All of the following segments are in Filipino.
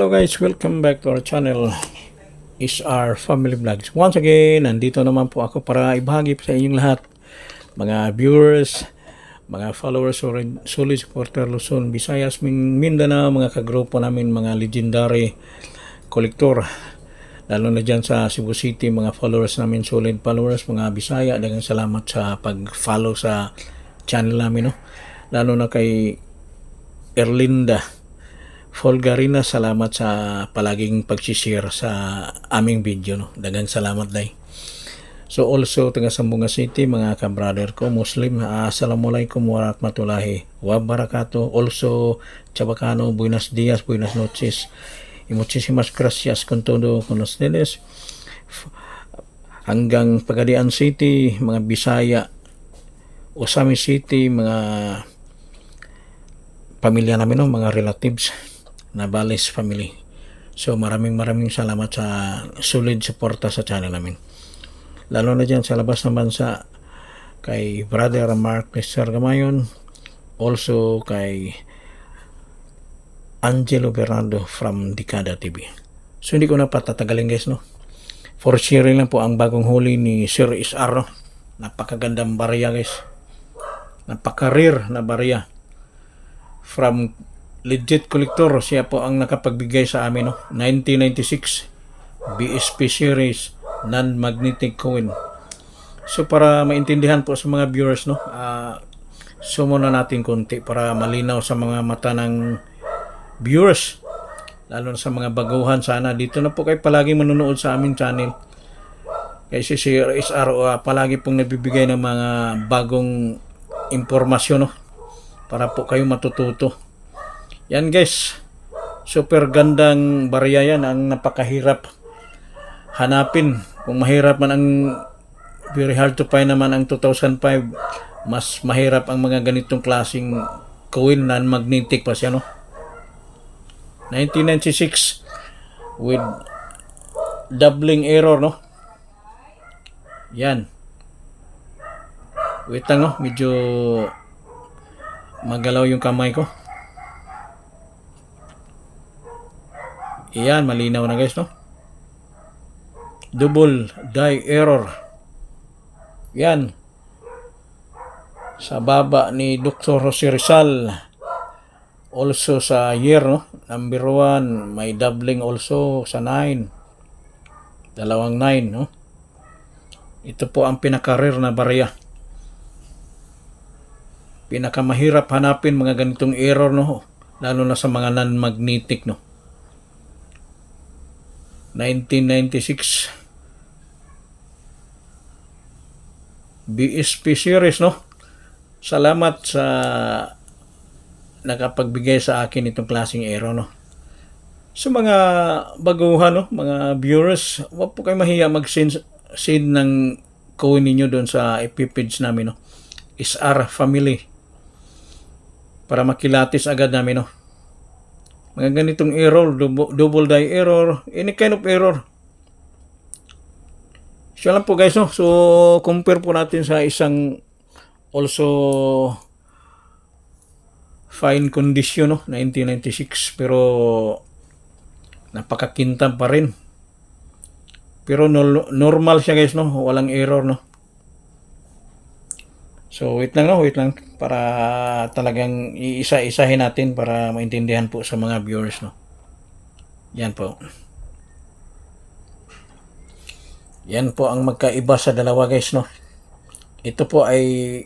Hello guys, welcome back to our channel, is our family vlogs. Once again, nandito naman po ako para ibahagi sa inyong lahat, mga viewers, mga followers, or solid supporter Luzon, Visayas, Mindanao, mga kagrupo namin, mga legendary collector, lalo na dyan sa Cebu City, mga followers namin, solid followers, mga Bisaya. Daghang salamat sa pag-follow sa channel namin, no? Lalo na kay Erlinda Folgarina, salamat sa palaging pag-share sa aming video, no? Daghang salamat day. So also taga Sambunga City, mga ka-brother ko Muslim, assalamualaikum warahmatullahi wabarakatuh. Also Chabacano, buenos dias, buenas noches y muchísimas gracias con todo con ustedes. Hanggang Pagadian City, mga Bisaya, Osami City, mga pamilya namin, no? Mga relatives, Navales family. So maraming salamat sa solid suporta sa channel namin. Lalo na dyan sa labas ng bansa, kay Brother Mark Mr. Gamayon, also kay Angelo Bernardo from Dikada TV. So hindi ko na patatagalin guys, no? For sharing lang po ang bagong huli ni Sir SR, no? Napakagandang barya guys. Napaka-rare na barya. From legit collector, siya po ang nakapagbigay sa amin, no? 1996 BSP series non-magnetic coin. So para maintindihan po sa mga viewers, no, sumo na natin konti para malinaw sa mga mata ng viewers, lalo na sa mga baguhan. Sana dito na po kayo palagi manonood sa aming channel, kasi si SR palagi pong nabibigay ng mga bagong impormasyon, no, para po kayo matututo. Yan guys, super gandang barya yan. Ang napakahirap hanapin. Kung mahirap man ang very hard to find naman ang 2005, mas mahirap ang mga ganitong klaseng coin, non-magnetic pa siya, no? 1996 with doubling error, no? Yan. Wait lang, no? Medyo magalaw yung kamay ko. Yan, malinaw na guys, no? Double die error. Yan. Sa baba ni Dr. Jose Rizal. Also sa year, no? Number 1, may doubling also sa 9. Dalawang 9, no? Ito po ang pinaka-rare na barya. Pinakamahirap hanapin mga ganitong error, no? Lalo na sa mga non-magnetic, no? 1996 BSP series, no? Salamat sa nakapagbigay sa akin itong klaseng error, no? So mga baguhan, no, mga viewers, huwag po kayo mahiya mag-send ng coin ninyo doon sa FB page namin, no? SR Family, para makilatis agad namin, no? Mga ganitong error, double die error, any kind of error. Siya lang po guys, no? So compare po natin sa isang also fine condition, no? 1996, pero napakakintab pa rin. Pero normal siya guys, no? Walang error, no? So wait lang, no? Wait lang para talagang iisa-isahin natin para maintindihan po sa mga viewers, no? Yan po. Yan po ang magkaiba sa dalawa guys, no? Ito po ay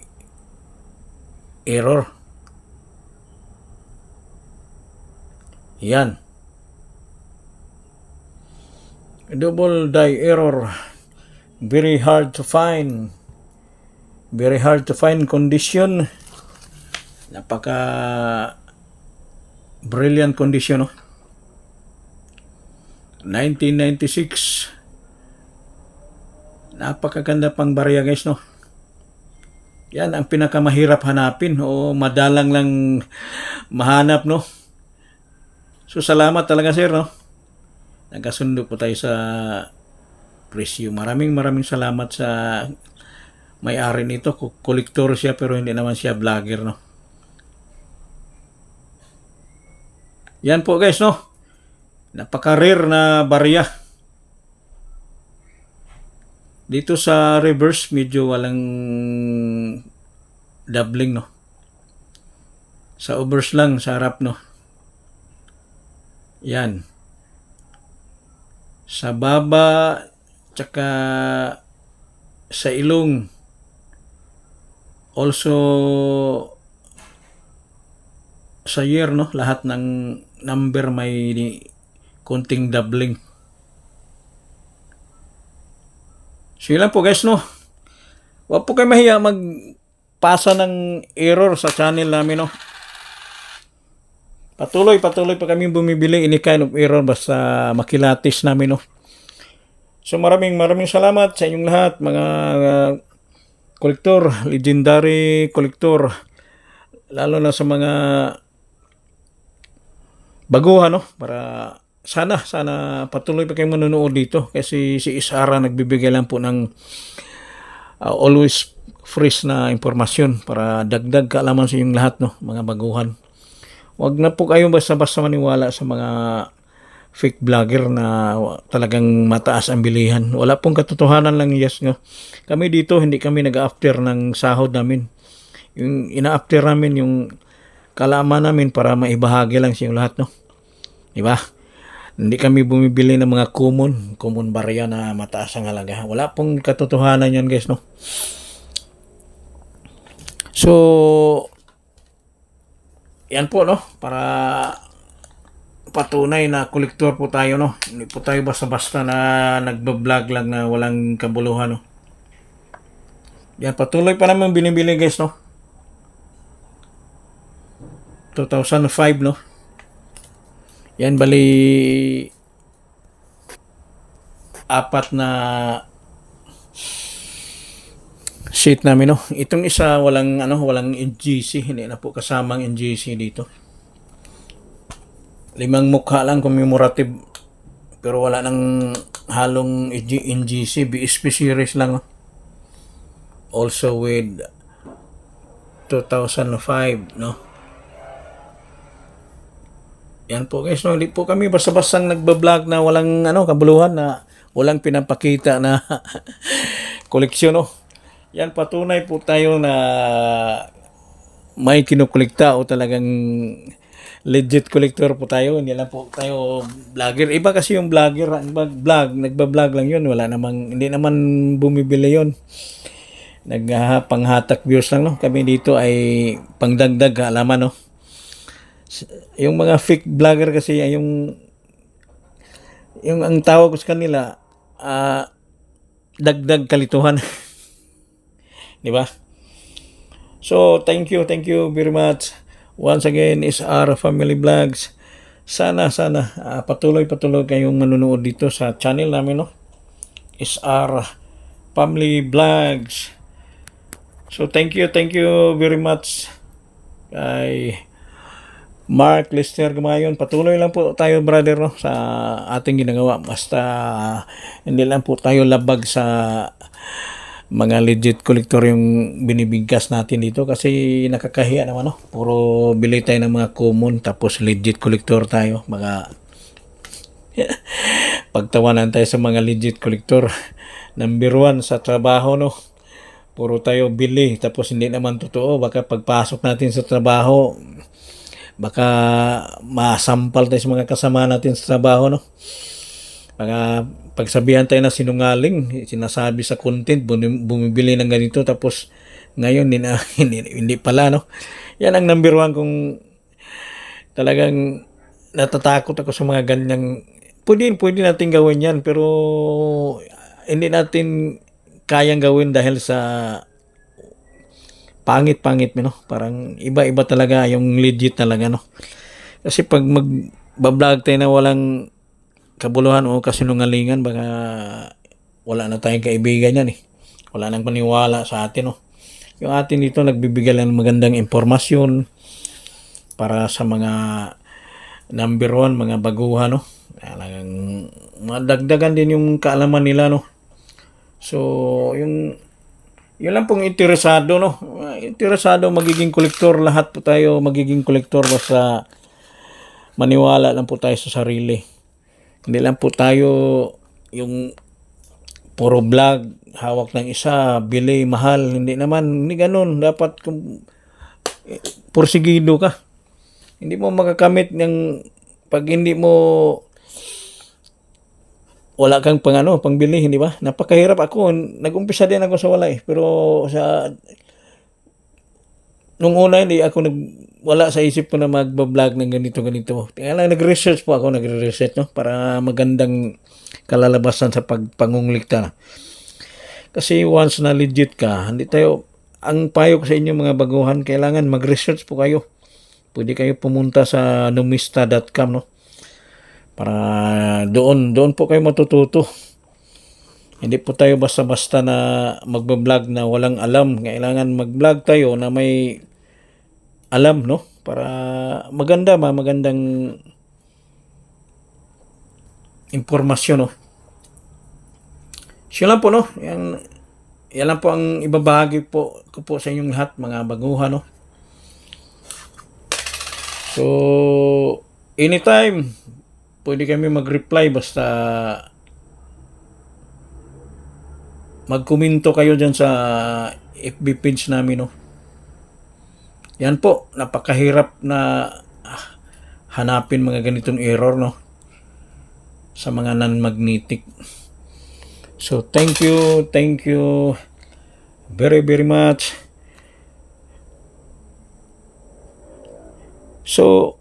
error. Yan. Double die error. Very hard to find. Very hard to find condition. Napaka brilliant condition, no? 1996. Napakaganda pang barya guys, no? Yan ang pinakamahirap hanapin, o madalang lang mahanap, no? So salamat talaga sir, no? Nagkasundo po tayo sa presyo. Maraming salamat sa may-ari nito. Kolektor siya pero hindi naman siya vlogger, no? Yan po guys, no? Napaka-rare na barya. Dito sa reverse, medyo walang doubling, no? Sa overs lang, sa harap, no? Yan. Sa baba, tsaka sa ilong. Also, sa year, no? Lahat ng number may konting doubling. So yun lang po guys, no? Huwag po kayo mahiya magpasa ng error sa channel namin, no? Patuloy pa kami bumibili any kind of error basta makilatis namin, no? So maraming salamat sa inyong lahat, mga kolektor, legendary kolektor, lalo na sa mga baguhan, no? Para sana patuloy pa kayong manonood dito kasi si Isara nagbibigay lang po ng always fresh na impormasyon para dagdag kaalaman sa inyong lahat, no, mga baguhan. Huwag na po kayo basta-basta maniwala sa mga fake vlogger na talagang mataas ang bilihan. Wala pong katotohanan lang, yes, no. Kami dito hindi kami nag-after ng sahod namin. Yung ina-after namin yung kaalaman namin para maibahagi lang sa inyong lahat, no. Diba? Hindi kami bumibili ng mga common barya na mataas ang halaga. Wala pong katotohanan yan guys, no. So, yan po, no, para patunay na kolektor po tayo, no. Hindi po tayo basta-basta na nagbablog lang na walang kabuluhan, no. Yan, patuloy pa naman binibili guys, no. 2005, no. Yan, bali 4 na sheet namin, no. Itong isa walang NGC, hindi na po kasamang NGC dito. 5 mukha lang commemorative pero wala nang halong NGC, BSP series lang, no. Also with 2005, no. Yan po guys, no, hindi po kami basta-bastang nagbablog na walang kabuluhan, na walang pinapakita na koleksyon, no. Yan, patunay po tayo na may kinukolekta o talagang legit collector po tayo. Hindi lang po tayo vlogger. Iba kasi yung vlogger, nagbablog lang yun. Hindi naman bumibili yun. Panghatak views lang, no. Kami dito ay pangdagdag kaalaman, no. Yung mga fake vlogger kasi yung ang tawag ko sa kanila dagdag kalituhan. Di ba? So, thank you very much. Once again, is our family vlogs. Sana patuloy kayong manonood dito sa channel namin, no. Is our family vlogs. So, thank you very much kay Mark Lester Gamayon. Patuloy lang po tayo, brother, no, sa ating ginagawa. Basta hindi lang po tayo labag sa mga legit collector yung binibigkas natin dito kasi nakakahiya naman, no. Puro bili tayo ng mga common tapos legit collector tayo. Mga pagtawanan tayo sa mga legit collector. Number 1 sa trabaho, no. Puro tayo bili tapos hindi naman totoo. Baka pagpasok natin sa trabaho, baka masampal tayo sa mga kasama natin sa trabaho, no. Baka pagsabihan tayo na sinungaling, sinasabi sa content, bumibili ng ganito tapos ngayon hindi pala, no. Yan ang number 1 kung talagang natatakot ako sa mga ganyang. Pwede natin gawin yan pero hindi natin kayang gawin dahil sa pangit, no. Parang iba talaga yung legit talaga, no. Kasi pag mag-vlog tayo na walang kabuluhan o kasinungalingan, baka wala na tayong kaibigan yan, eh. Wala nang paniwala sa atin, no. Yung atin dito nagbibigay lang magandang impormasyon para sa mga number 1, mga baguhan, no. Talagang madagdagan din yung kaalaman nila, no. So, yun lang pong interesado, no. Interesado magiging kolektor, lahat po tayo magiging kolektor basta maniwala lang po tayo sa sarili. Hindi lang po tayo yung puro vlog, hawak ng isa, bili, mahal. Hindi naman, hindi ganun. Dapat kung porsigido ka. Hindi mo makakamit ng pag hindi mo wala kang pangbili, hindi ba? Napakahirap ako. Nag-umpisa din ako sa wala eh. Pero nung una hindi ako wala sa isip ko na magba-vlog ng ganito. Kaya lang nag-research po ako, nagre-research no para magandang kalalabasan sa pangunglikta. Kasi once na legit ka, hindi tayo ang payo ko sa inyo mga baguhan, kailangan mag-research po kayo. Pwede kayo pumunta sa numista.com no. Para doon po kayo matututo. Hindi po tayo basta-basta na magba-vlog na walang alam. Kailangan mag-vlog tayo na may alam, no? Para magandang impormasyon, no? Siya lang po, no? Yan lang po ang ibabahagi ko po sa inyong lahat, mga baguhan, no? So, anytime, pwede kami mag-reply basta mag-komento kayo dyan sa FB page namin, no? Yan po, napakahirap na hanapin mga ganitong error, no? Sa mga non-magnetic. So, thank you very, very much. So,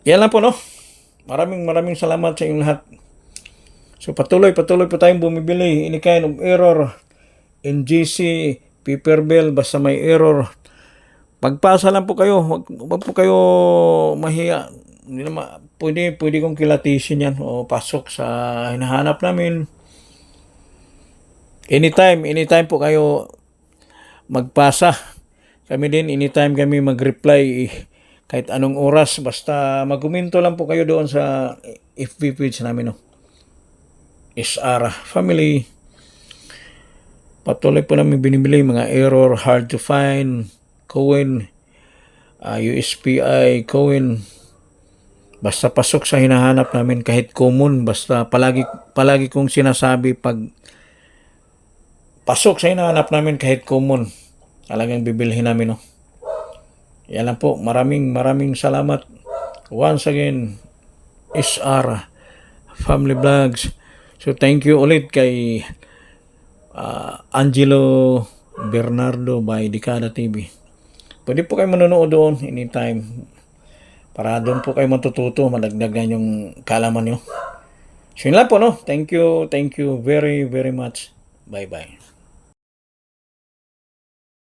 yan lang po, no? Maraming salamat sa inyong lahat. So, patuloy po tayong bumibili. Any kind of error, NGC, Paperbell, basta may error. Pagpasa lang po kayo. Wag po kayo mahiya. Hindi naman, pwede kong kilatisin yan o pasok sa hinahanap namin. Anytime po kayo magpasa. Kami din, anytime kami mag-reply kahit anong oras. Basta mag-komento lang po kayo doon sa FB page namin, no? SR Family. Patuloy po namin binibili mga error, hard to find, coin, USPI, coin. Basta pasok sa hinahanap namin kahit common. Basta palagi kong sinasabi pag pasok sa hinahanap namin kahit common, talagang bibilhin namin, no? Yan lang po. Maraming salamat. Once again, SR Family Vlogs. So, thank you ulit kay Angelo Bernardo by Dekada TV. Pwede po kayo manonood doon anytime. Para doon po kayo matututo, madagdagan yung kaalaman nyo. So, yun lang po, no? Thank you very, very much. Bye-bye.